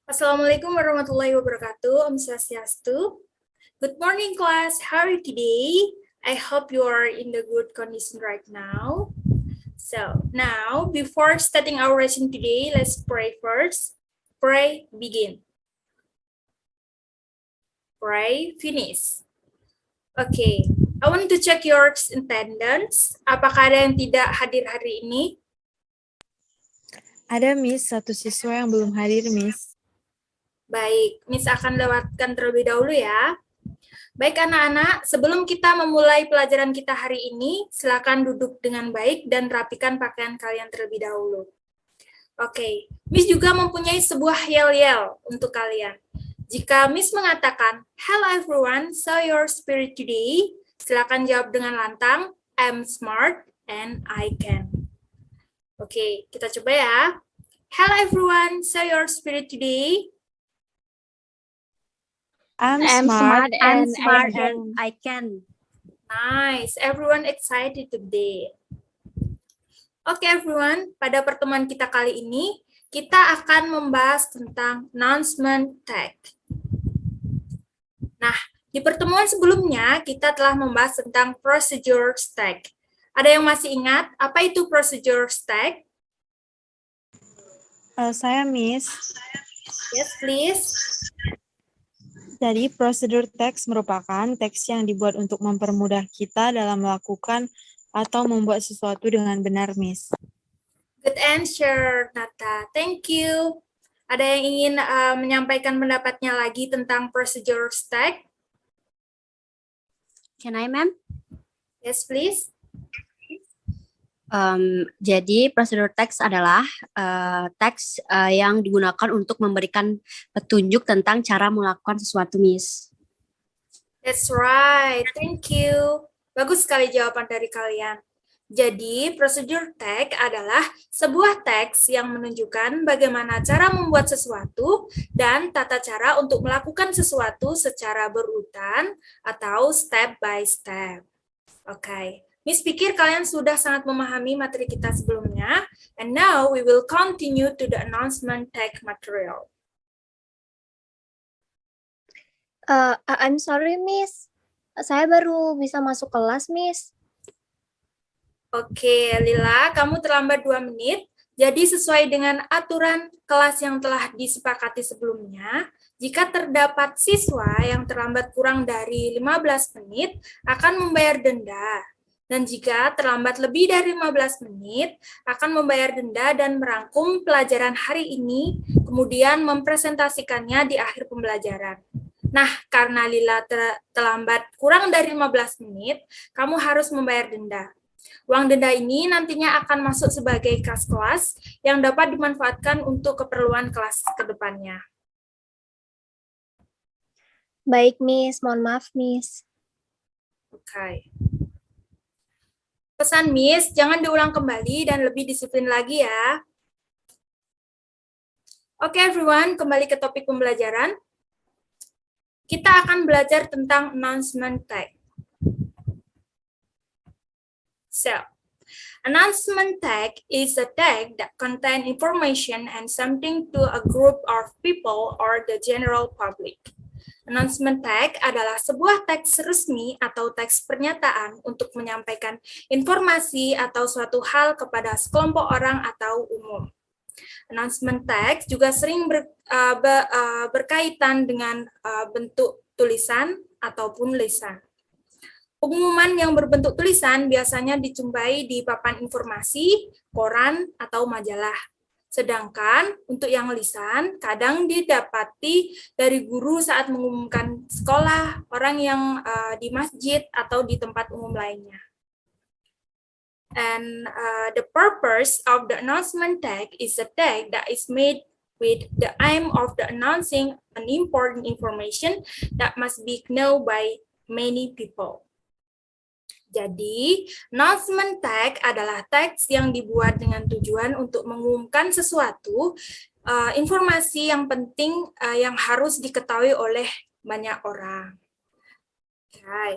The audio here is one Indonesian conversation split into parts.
Assalamualaikum warahmatullahi wabarakatuh. Om Swastiastu. Good morning, class. How are you today? I hope you are in the good condition right now. So now, before starting our lesson today, let's pray first. Pray, begin. Pray, finish. Okay, I want to check your attendance. Apakah ada yang tidak hadir hari ini? Ada, Miss. Satu siswa yang belum hadir, Miss. Baik, Miss akan lewatkan terlebih dahulu ya. Baik anak-anak, sebelum kita memulai pelajaran kita hari ini, silakan duduk dengan baik dan rapikan pakaian kalian terlebih dahulu. Oke, Miss juga mempunyai sebuah yel-yel untuk kalian. Jika Miss mengatakan, "Hello everyone, so your spirit today?" Silakan jawab dengan lantang, "I'm smart and I can." Oke, kita coba ya. Hello everyone, so your spirit today? I'm smart and I can. Nice, everyone excited today. Oke everyone, pada pertemuan kita kali ini, kita akan membahas tentang announcement tag. Nah, di pertemuan sebelumnya, kita telah membahas tentang procedure tag. Ada yang masih ingat apa itu procedure tag? Saya, Miss. Yes, please. Jadi, prosedur teks merupakan teks yang dibuat untuk mempermudah kita dalam melakukan atau membuat sesuatu dengan benar, Miss. Good answer, Nata. Thank you. Ada yang ingin menyampaikan pendapatnya lagi tentang procedure tag? Can I, ma'am? Yes, please. Jadi prosedur teks adalah teks yang digunakan untuk memberikan petunjuk tentang cara melakukan sesuatu, Miss. That's right. Thank you. Bagus sekali jawaban dari kalian. Jadi, prosedur tag adalah sebuah teks yang menunjukkan bagaimana cara membuat sesuatu dan tata cara untuk melakukan sesuatu secara berurutan atau step by step. Oke. Miss pikir kalian sudah sangat memahami materi kita sebelumnya, and now we will continue to the announcement tag material. I'm sorry, Miss. Saya baru bisa masuk kelas, Miss. Oke, Lila, kamu terlambat 2 menit. Jadi sesuai dengan aturan kelas yang telah disepakati sebelumnya, jika terdapat siswa yang terlambat kurang dari 15 menit akan membayar denda. Dan jika terlambat lebih dari 15 menit, akan membayar denda dan merangkum pelajaran hari ini, kemudian mempresentasikannya di akhir pembelajaran. Nah, karena Lila terlambat kurang dari 15 menit, kamu harus membayar denda. Uang denda ini nantinya akan masuk sebagai kas kelas yang dapat dimanfaatkan untuk keperluan kelas ke depannya. Baik, Miss. Mohon maaf, Miss. Oke. Pesan Miss, jangan diulang kembali dan lebih disiplin lagi ya. Oke, everyone, kembali ke topik pembelajaran. Kita akan belajar tentang announcement tag. So, announcement tag is a tag that contains information and something to a group of people or the general public. Announcement tag adalah sebuah teks resmi atau teks pernyataan untuk menyampaikan informasi atau suatu hal kepada sekelompok orang atau umum. Announcement tag juga sering berkaitan dengan bentuk tulisan ataupun lisan. Pengumuman yang berbentuk tulisan biasanya dijumpai di papan informasi, koran, atau majalah. Sedangkan untuk yang lisan, kadang didapati dari guru saat mengumumkan sekolah, orang yang di masjid, atau di tempat umum lainnya. And the purpose of the announcement tag is a tag that is made with the aim of the announcing an important information that must be known by many people. Jadi, announcement tag adalah teks yang dibuat dengan tujuan untuk mengumumkan sesuatu, informasi yang penting yang harus diketahui oleh banyak orang. Okay.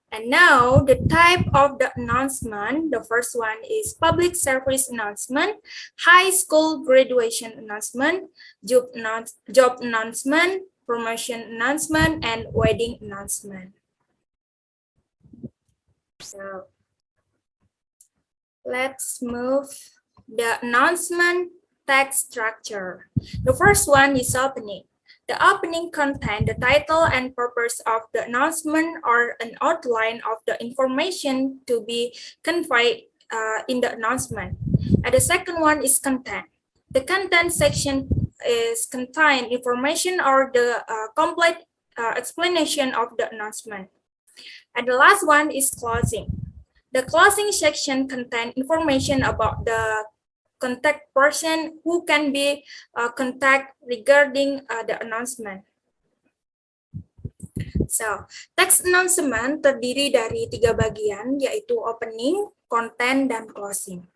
And now the type of the announcement, the first one is public service announcement, high school graduation announcement, job announcement, promotion announcement, and wedding announcement. So let's move the announcement text structure. The first one is opening. The opening contains the title and purpose of the announcement or an outline of the information to be conveyed in the announcement. And the second one is content. The content section is contain information or the complete explanation of the announcement. And the last one is closing. The closing section contains information about the contact person who can be contact regarding the announcement. So, text announcement terdiri dari 3 bagian, yaitu opening, content, dan closing.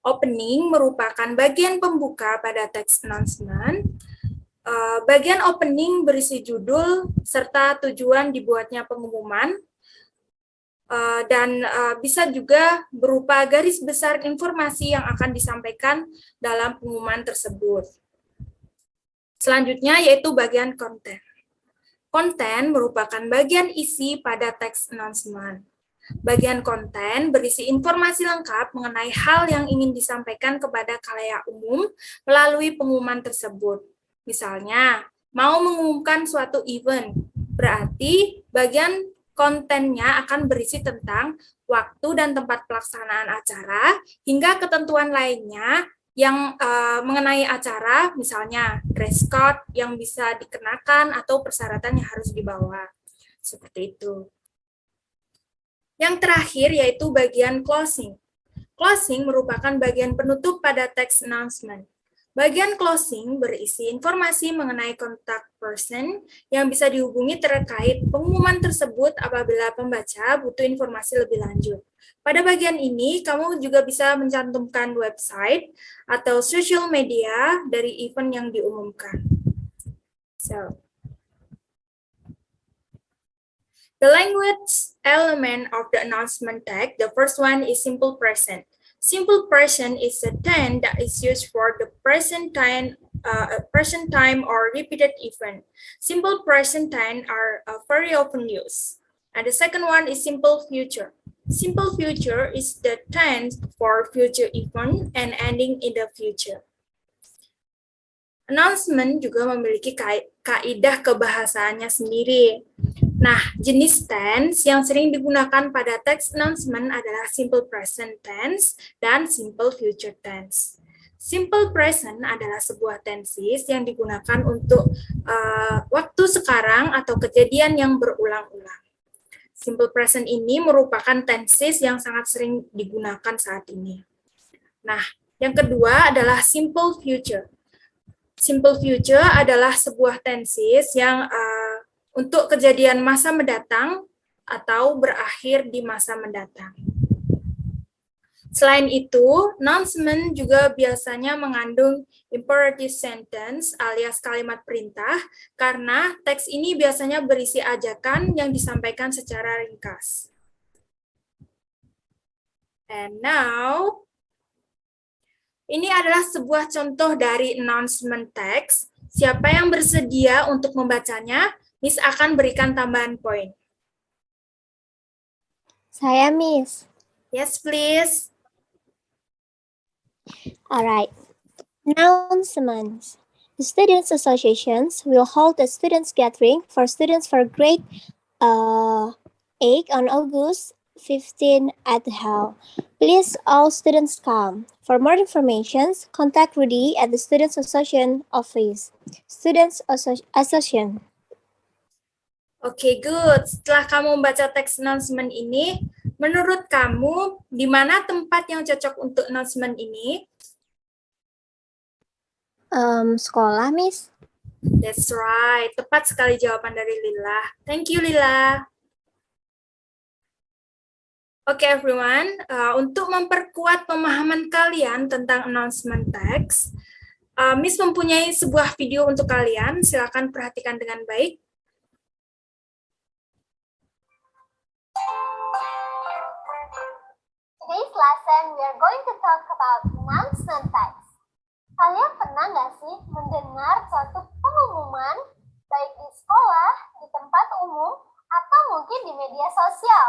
Opening merupakan bagian pembuka pada text announcement. Bagian opening berisi judul serta tujuan dibuatnya pengumuman, dan bisa juga berupa garis besar informasi yang akan disampaikan dalam pengumuman tersebut. Selanjutnya yaitu bagian konten. Konten merupakan bagian isi pada text announcement. Bagian konten berisi informasi lengkap mengenai hal yang ingin disampaikan kepada khalayak umum melalui pengumuman tersebut. Misalnya, mau mengumumkan suatu event, berarti bagian kontennya akan berisi tentang waktu dan tempat pelaksanaan acara, hingga ketentuan lainnya yang mengenai acara, misalnya dress code yang bisa dikenakan atau persyaratan yang harus dibawa. Seperti itu. Yang terakhir yaitu bagian closing. Closing merupakan bagian penutup pada text announcement. Bagian closing berisi informasi mengenai contact person yang bisa dihubungi terkait pengumuman tersebut apabila pembaca butuh informasi lebih lanjut. Pada bagian ini, kamu juga bisa mencantumkan website atau social media dari event yang diumumkan. So, the language element of the announcement text, the first one is simple present. Simple present is a tense that is used for the present time or repeated event. Simple present tense are very often used. And the second one is simple future. Simple future is the tense for future event and ending in the future. Announcement juga memiliki kaidah kebahasaannya sendiri. Nah, jenis tense yang sering digunakan pada text announcement adalah simple present tense dan simple future tense. Simple present adalah sebuah tenses yang digunakan untuk waktu sekarang atau kejadian yang berulang-ulang. Simple present ini merupakan tenses yang sangat sering digunakan saat ini. Nah, yang kedua adalah simple future. Simple future adalah sebuah tenses yang untuk kejadian masa mendatang atau berakhir di masa mendatang. Selain itu, announcement juga biasanya mengandung imperative sentence alias kalimat perintah karena teks ini biasanya berisi ajakan yang disampaikan secara ringkas. And now, ini adalah sebuah contoh dari announcement text. Siapa yang bersedia untuk membacanya? Miss akan berikan tambahan poin. Saya, Miss. Yes, please. Alright. Announcements. The students' associations will hold a students' gathering for students for grade 8 on August 15 at the hall. Please all students come. For more information, contact Rudy at the Students' Association office. Students' Association. Oke, good. Setelah kamu membaca teks announcement ini, menurut kamu, di mana tempat yang cocok untuk announcement ini? Sekolah, Miss. That's right. Tepat sekali jawaban dari Lila. Thank you, Lila. Oke, everyone. Untuk memperkuat pemahaman kalian tentang announcement text, Miss mempunyai sebuah video untuk kalian. Silakan perhatikan dengan baik. lesson, we are going to talk about announcement text. Kalian pernah nggak sih mendengar suatu pengumuman, baik di sekolah, di tempat umum, atau mungkin di media sosial?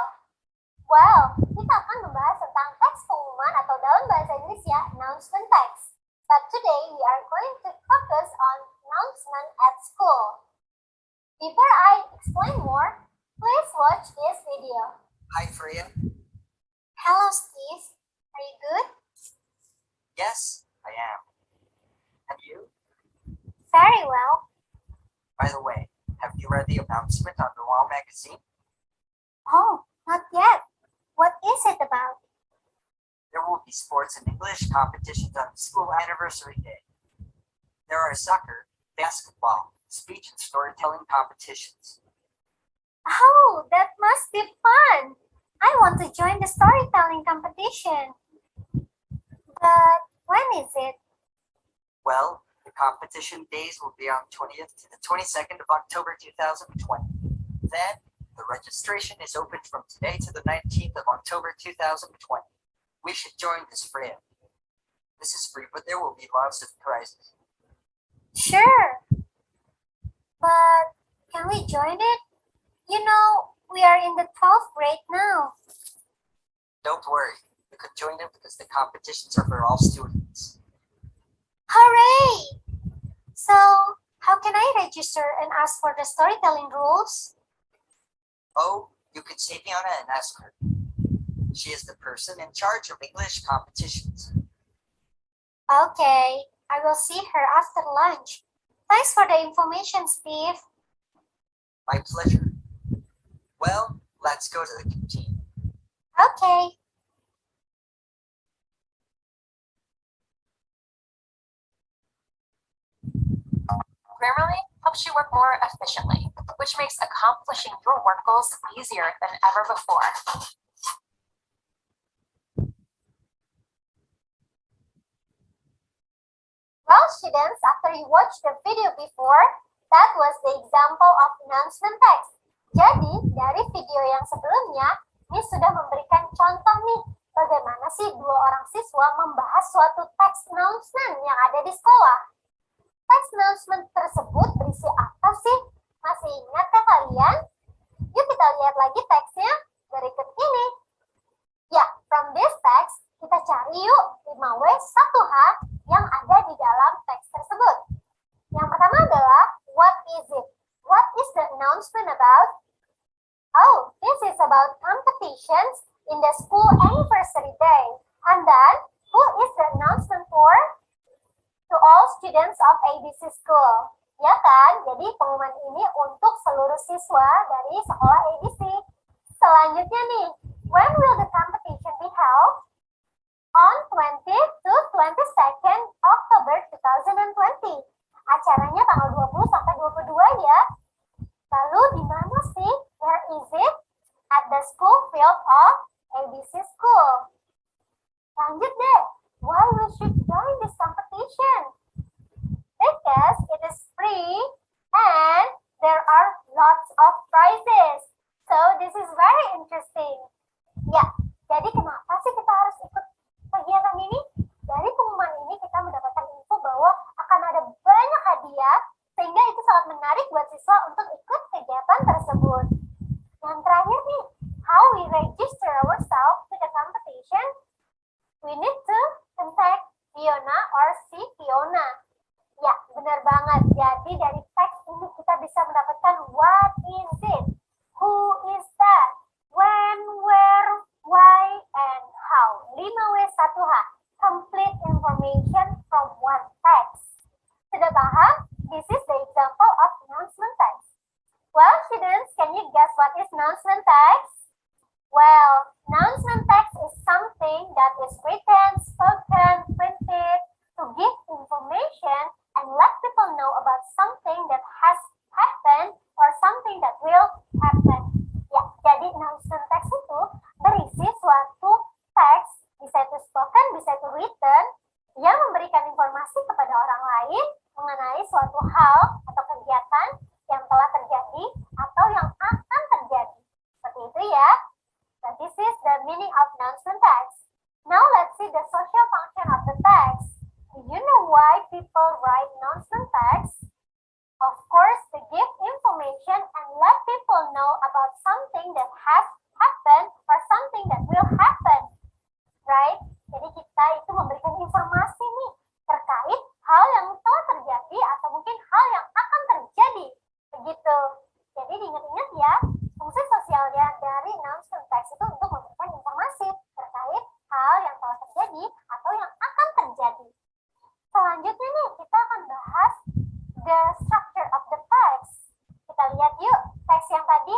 Well, kita akan membahas tentang teks pengumuman atau dalam bahasa Inggris ya, announcement text. But today we are going to focus on announcement at school. Before I explain more, please watch this video. Hi, Freya. Hello, Steve. Are you good? Yes, I am. And you? Very well. By the way, have you read the announcement on the Wall magazine? Oh, not yet. What is it about? There will be sports and English competitions on the school anniversary day. There are soccer, basketball, speech and storytelling competitions. Oh, that must be fun. I want to join the storytelling competition. But when is it? Well, the competition days will be on 20th to the 22nd of October 2020. Then, the registration is open from today to the 19th of October 2020. We should join this, Freya. This is free, but there will be lots of prizes. Sure. But can we join it? You know, we are in the 12th grade now. Don't worry, you could join it because the competitions are for all students. Hooray! So, how can I register and ask for the storytelling rules? Oh, you could see Fiona and ask her. She is the person in charge of English competitions. Okay, I will see her after lunch. Thanks for the information, Steve. My pleasure. Well, let's go to the canteen. Okay. Grammarly helps you work more efficiently, which makes accomplishing your work goals easier than ever before. Well, students, after you watched the video before, that was the example of announcement text. Jadi, dari video yang sebelumnya, Miss sudah memberikan contoh nih, bagaimana sih dua orang siswa membahas suatu teks announcement yang ada di sekolah. Teks announcement tersebut berisi apa sih? Masih ingatkah kalian? Yuk kita lihat lagi teksnya berikut ini. Ya, from this text, kita cari yuk 5W1H yang ada di dalam teks tersebut. Yang pertama adalah, what is it? What is the announcement about? Oh, this is about competitions in the school anniversary day. And then, who is the announcement for? To all students of ABC School. Ya kan? Jadi pengumuman ini untuk seluruh siswa dari sekolah ABC. Selanjutnya nih, when will the competition be held? On 20 to 22nd October 2020. Acaranya tanggal 20 sampai 22 ya. Lalu di mana sih? Where is it? At the school field of ABC School. Lanjut deh. Why we should join this competition? Because it is free and there are lots of prizes. So this is very interesting. Ya, jadi kenapa sih kita harus ikut kegiatan ini? Dari pengumuman ini kita mendapatkan info bahwa akan ada banyak hadiah, sehingga itu sangat menarik buat siswa untuk ikut kegiatan tersebut. Yang terakhir nih, how we register ourselves to the competition? We need to contact Fiona or see Fiona. Ya, benar banget. Jadi dari teks ini kita bisa mendapatkan what is it? Who is that? When, where, why, and how. 5W1H. Complete information from one text. Sudah paham? This is the example of announcement text. Well, students, can you guess what is announcement text? Well, announcement text is something that is written, spoken, printed to give information and let people know about something that has happened or something that will happen. Ya, jadi announcement text itu berisi suatu teks, bisa itu spoken, bisa itu written, yang memberikan informasi kepada orang lain mengenai suatu hal atau kegiatan yang telah terjadi atau yang akan terjadi. Seperti itu ya. So this is the meaning of announcement text. people write announcement text? Of course, to give information and let people know about something that has happened or something that will happen, right? Jadi kita itu memberikan informasi nih terkait hal yang telah terjadi atau mungkin hal yang akan terjadi, begitu. Jadi diingat-ingat ya, fungsi sosialnya dari announcement text itu untuk memberikan informasi terkait hal yang telah terjadi atau yang akan terjadi. Selanjutnya nih, kita akan bahas the structure of the text. Kita lihat yuk teks yang tadi.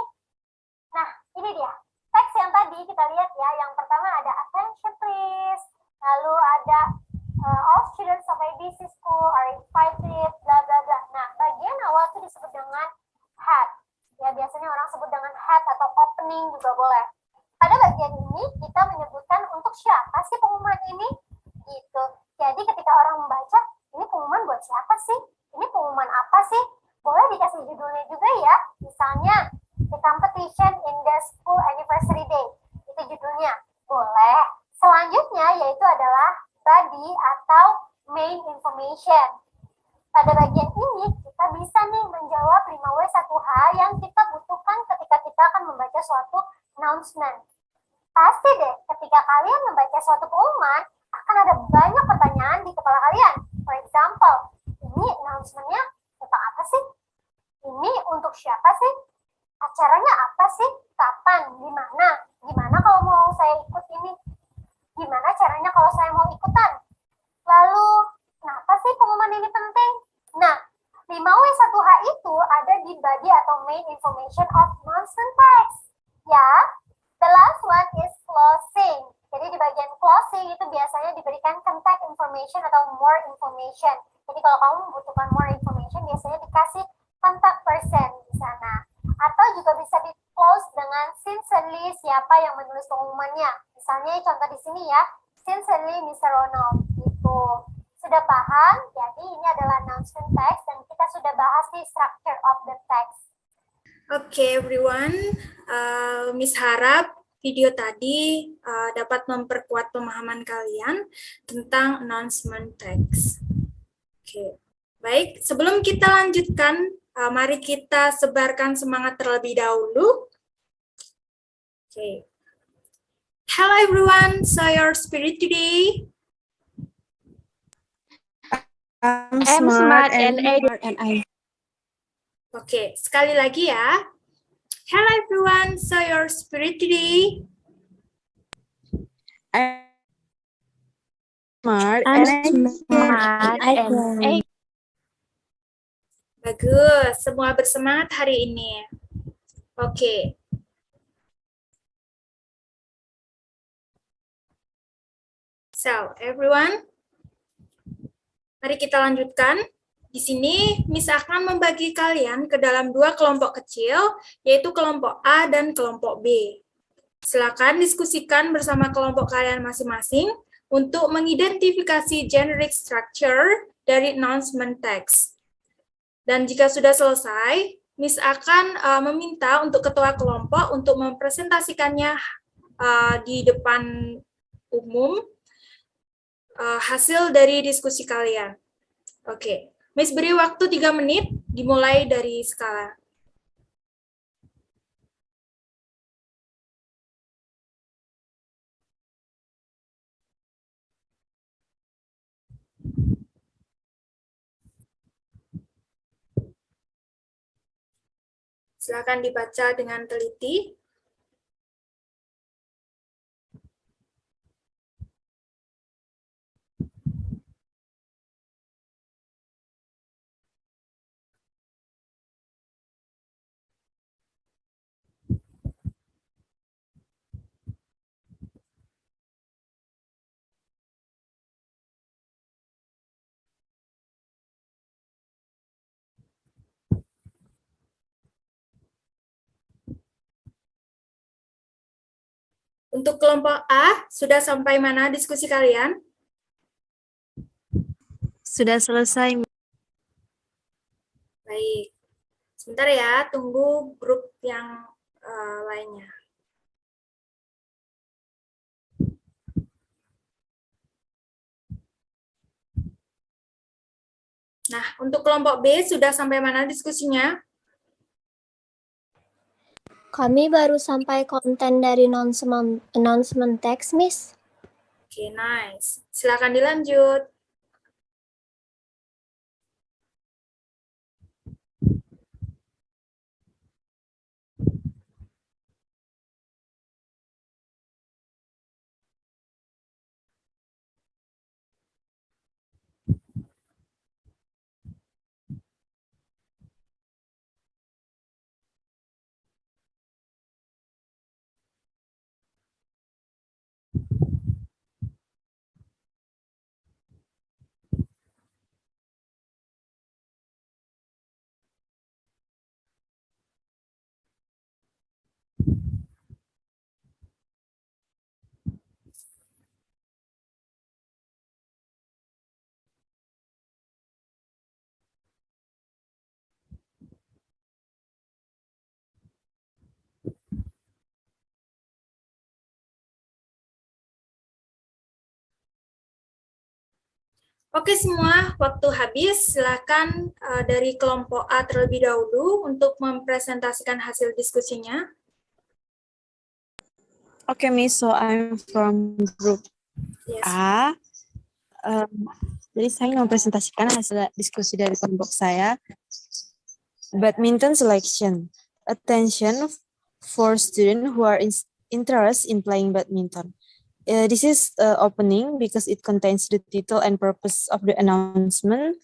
Nah, ini dia. Teks yang tadi kita lihat ya. Yang pertama ada attention please. Lalu ada all students of ABC school are invited, bla bla bla. Nah, bagian awal itu disebut dengan head. Ya, biasanya orang sebut dengan head atau opening juga boleh. Pada bagian ini kita menyebutkan untuk siapa sih pengumuman ini? Gitu. Jadi ketika orang membaca, ini pengumuman buat siapa sih? Ini pengumuman apa sih? Boleh dikasih judulnya juga ya. Misalnya, the competition in the school anniversary day. Itu judulnya. Boleh. Selanjutnya yaitu adalah body atau main information. Pada bagian ini, kita bisa nih menjawab 5W1H yang kita butuhkan ketika kita akan membaca suatu announcement. Pasti deh, ketika kalian membaca suatu pengumuman, akan ada banyak pertanyaan di kepala kalian. For example, ini announcement-nya tentang apa sih? Ini untuk siapa sih? Acaranya apa sih? Kapan? Di mana? Gimana kalau mau saya ikut ini? Gimana caranya kalau saya mau ikutan? Lalu, kenapa sih pengumuman ini penting? Nah, 5W1H itu ada di body atau main information of announcement text. Ya, the last one is closing. Jadi di bagian closing itu biasanya diberikan contact information atau more information. Jadi kalau kamu membutuhkan more information, biasanya dikasih contact person di sana. Atau juga bisa di close dengan sincerely siapa yang menulis pengumumannya. Misalnya contoh di sini ya, sincerely Mr. Ronald. Gitu. Sudah paham? Jadi ini adalah announcement text dan kita sudah bahas di structure of the text. Okay, everyone. Miss harap video tadi dapat memperkuat pemahaman kalian tentang announcement text. Oke, baik. Sebelum kita lanjutkan, mari kita sebarkan semangat terlebih dahulu. Oke. Hello everyone, so your spirit today. I'm smart and I. Oke, sekali lagi ya. Hello everyone, so your spirit today. I'm smart and I. Bagus, semua bersemangat hari ini. Oke. So, everyone, mari kita lanjutkan. Di sini, Miss akan membagi kalian ke dalam 2 kelompok kecil, yaitu kelompok A dan kelompok B. Silakan diskusikan bersama kelompok kalian masing-masing untuk mengidentifikasi generic structure dari announcement text. Dan jika sudah selesai, Miss akan meminta untuk ketua kelompok untuk mempresentasikannya di depan umum hasil dari diskusi kalian. Oke, Miss beri waktu 3 menit, dimulai dari skala. Silakan dibaca dengan teliti. Untuk kelompok A, sudah sampai mana diskusi kalian? Sudah selesai. Baik. Sebentar ya, tunggu grup yang lainnya. Nah, untuk kelompok B sudah sampai mana diskusinya? Kami baru sampai konten dari announcement text, Miss. Oke, nice. Silakan dilanjut. Oke semua, waktu habis. Silakan dari kelompok A terlebih dahulu untuk mempresentasikan hasil diskusinya. Okay, Miss, so I'm from group Yes. A. Jadi saya ingin mempresentasikan hasil diskusi dari kelompok saya. Badminton selection. Attention for students who are interested in playing badminton. This is opening because it contains the title and purpose of the announcement.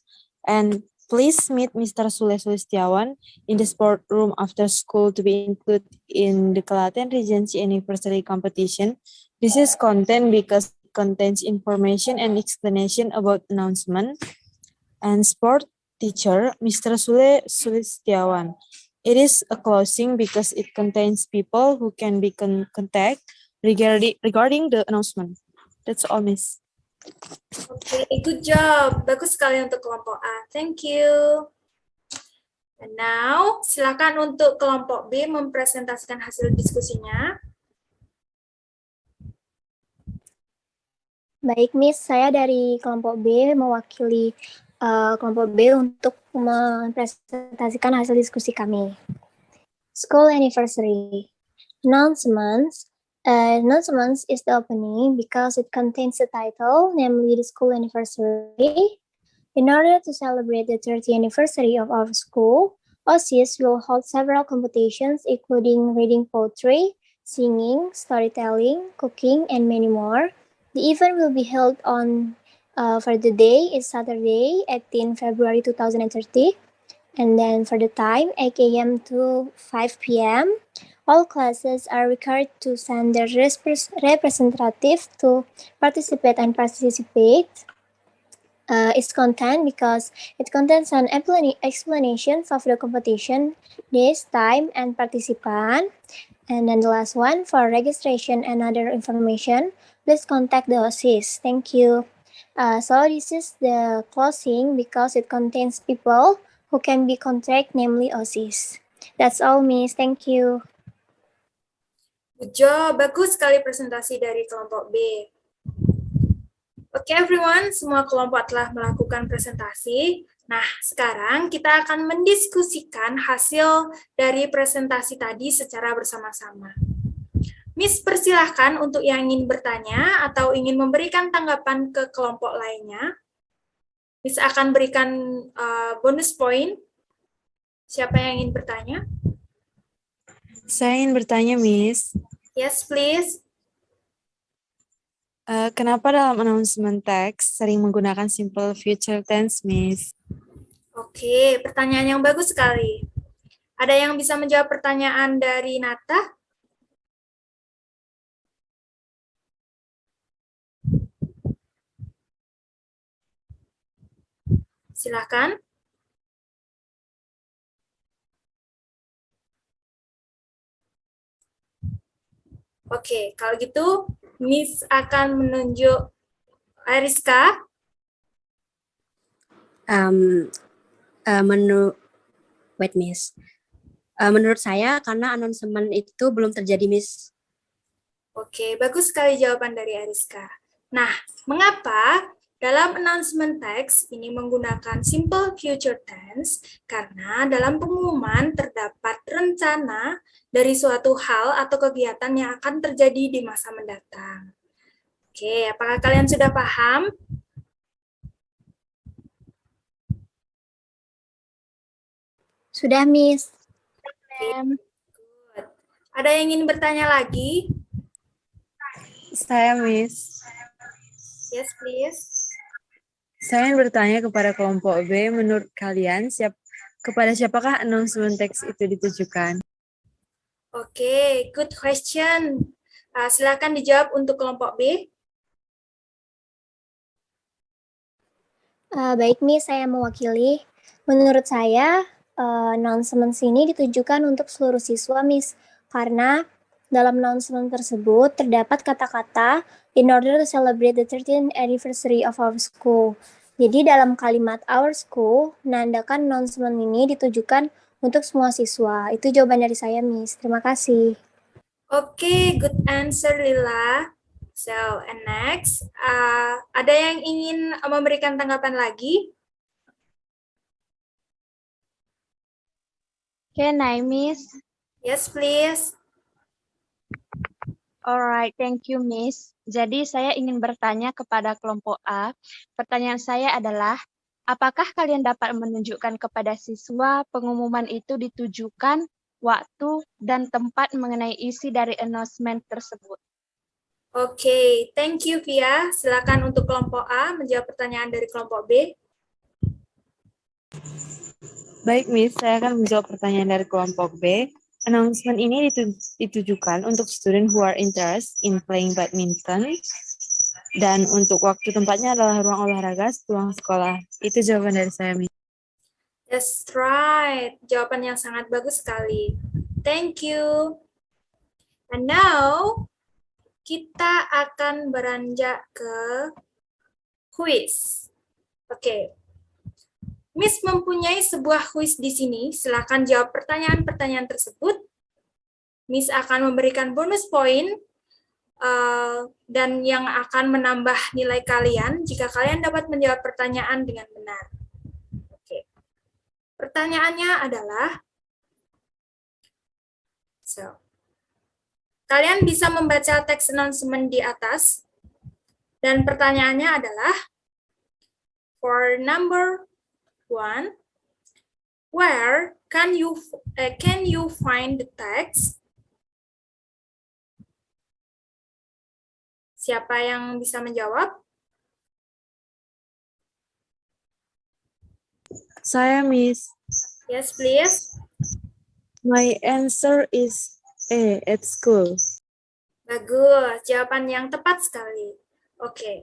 And please meet Mr. Sule Sulistiawan in the sport room after school to be included in the Klaten Regency Anniversary competition. This is content because it contains information and explanation about announcement. And sport teacher, Mr. Sule Sulistiawan. It is a closing because it contains people who can be contact regarding the announcement. That's all, Miss. Oke, good job. Bagus sekali untuk kelompok A. Thank you. And now, silakan untuk kelompok B mempresentasikan hasil diskusinya. Baik, Miss. Saya dari kelompok B mewakili kelompok B untuk mempresentasikan hasil diskusi kami. School anniversary. Announcements. Announcements is the opening because it contains the title, namely the school anniversary. In order to celebrate the 30th anniversary of our school, OSIS will hold several competitions including reading poetry, singing, storytelling, cooking, and many more. The event will be held on for the day is Saturday, 18 February 2030. And then for the time, 8 a.m. to 5 p.m. All classes are required to send their representative to participate and participate. Its content because it contains an explanations of the competition, days, time, and participant. And then the last one, for registration and other information, please contact the OSIS. Thank you. So this is the closing because it contains people who can be contact, namely OSIS. That's all, Miss. Thank you. Good job. Bagus sekali presentasi dari kelompok B. Oke, everyone. Semua kelompok telah melakukan presentasi. Nah, sekarang kita akan mendiskusikan hasil dari presentasi tadi secara bersama-sama. Miss, persilahkan untuk yang ingin bertanya atau ingin memberikan tanggapan ke kelompok lainnya. Miss akan berikan bonus point. Siapa yang ingin bertanya? Saya ingin bertanya, Miss. Yes, please. Kenapa dalam announcement text sering menggunakan simple future tense, Miss? Oke, pertanyaan yang bagus sekali. Ada yang bisa menjawab pertanyaan dari Nata? Silakan. Oke, kalau gitu Miss akan menunjuk Ariska. Miss. Menurut saya karena announcement itu belum terjadi, Miss. Oke, bagus sekali jawaban dari Ariska. Nah, mengapa Dalam announcement text, ini menggunakan simple future tense karena dalam pengumuman terdapat rencana dari suatu hal atau kegiatan yang akan terjadi di masa mendatang. Oke, apakah kalian sudah paham? Sudah, Miss. Good. Ada yang ingin bertanya lagi? Saya, Miss. Yes, please. Saya ingin bertanya kepada kelompok B, menurut kalian kepada siapakah announcement text itu ditujukan? Oke, good question. Silakan dijawab untuk kelompok B. Baik, Miss, saya mewakili. Menurut saya, announcement ini ditujukan untuk seluruh siswa, Miss. Karena dalam announcement tersebut terdapat kata-kata in order to celebrate the 13th anniversary of our school. Jadi dalam kalimat our school, menandakan announcement ini ditujukan untuk semua siswa. Itu jawaban dari saya, Miss. Terima kasih. Oke, good answer, Lila. So, and next, ada yang ingin memberikan tanggapan lagi? Can I, Miss? Yes, please. Alright, thank you, Miss. Jadi saya ingin bertanya kepada kelompok A. Pertanyaan saya adalah, apakah kalian dapat menunjukkan kepada siswa pengumuman itu ditujukan waktu dan tempat mengenai isi dari announcement tersebut? Oke, thank you, Via. Silakan untuk kelompok A menjawab pertanyaan dari kelompok B. Baik, Miss, saya akan menjawab pertanyaan dari kelompok B. Announcement ini ditujukan untuk student who are interested in playing badminton, dan untuk waktu tempatnya adalah ruang olahraga ruang sekolah. Itu jawaban dari saya, Miss. That's right. Jawaban yang sangat bagus sekali. Thank you. And now, kita akan beranjak ke quiz. Oke. Miss mempunyai sebuah quiz di sini. Silakan jawab pertanyaan-pertanyaan tersebut. Miss akan memberikan bonus poin dan yang akan menambah nilai kalian jika kalian dapat menjawab pertanyaan dengan benar. Oke. Pertanyaannya adalah, kalian bisa membaca teks announcement di atas, dan pertanyaannya adalah, for number 1, where can you find the text? Siapa yang bisa menjawab? Saya, Miss. Yes, please. My answer is A, at school. Bagus, jawaban yang tepat sekali. Oke.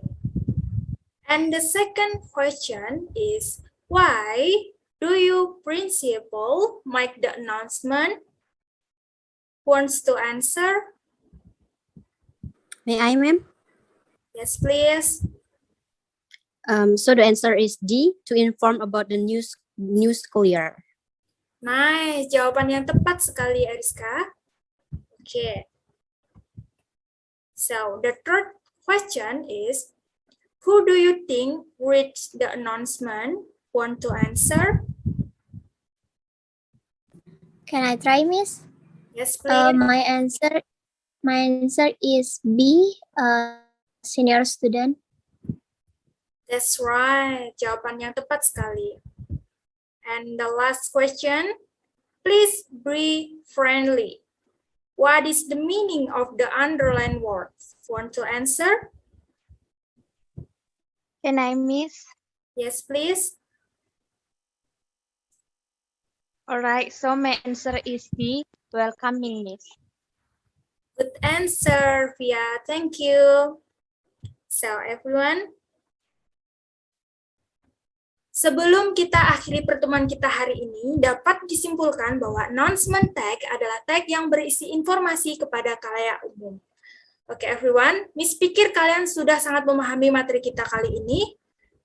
And the second question is, why do you principal make the announcement? Who wants to answer? May I, ma'am? Yes, please. So the answer is D, to inform about the new school year. Nice, jawaban yang tepat sekali, Ariska. Okay. So the third question is, who do you think read the announcement? Want to answer? Can I try, Miss? Yes, please. My answer is B, senior student. That's right. Jawaban yang tepat sekali. And the last question, please be friendly. What is the meaning of the underlined words? Want to answer? Can I, Miss? Yes, please. Alright, so my answer is D, welcoming, Miss. Good answer, Via. Thank you. So, everyone, sebelum kita akhiri pertemuan kita hari ini, dapat disimpulkan bahwa announcement tag adalah tag yang berisi informasi kepada khalayak umum. Oke, everyone, Miss pikir kalian sudah sangat memahami materi kita kali ini.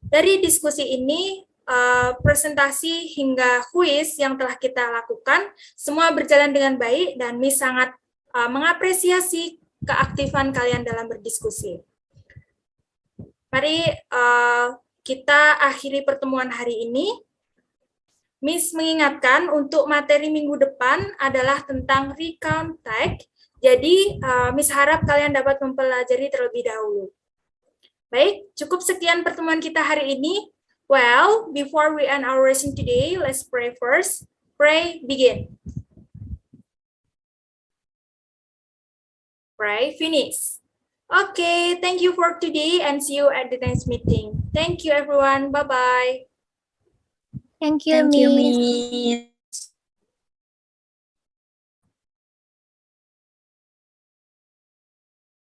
Dari diskusi ini, presentasi hingga kuis yang telah kita lakukan, semua berjalan dengan baik dan Miss sangat mengapresiasi keaktifan kalian dalam berdiskusi. Mari kita akhiri pertemuan hari ini. Miss mengingatkan untuk materi minggu depan adalah tentang recount tag. Jadi, Miss harap kalian dapat mempelajari terlebih dahulu. Baik, cukup sekian pertemuan kita hari ini. Well, before we end our lesson today, let's pray first. Pray, begin. Pray, finish. Okay, thank you for today and see you at the next meeting. Thank you, everyone. Bye-bye. Thank you, Thank you, Miss. Miss.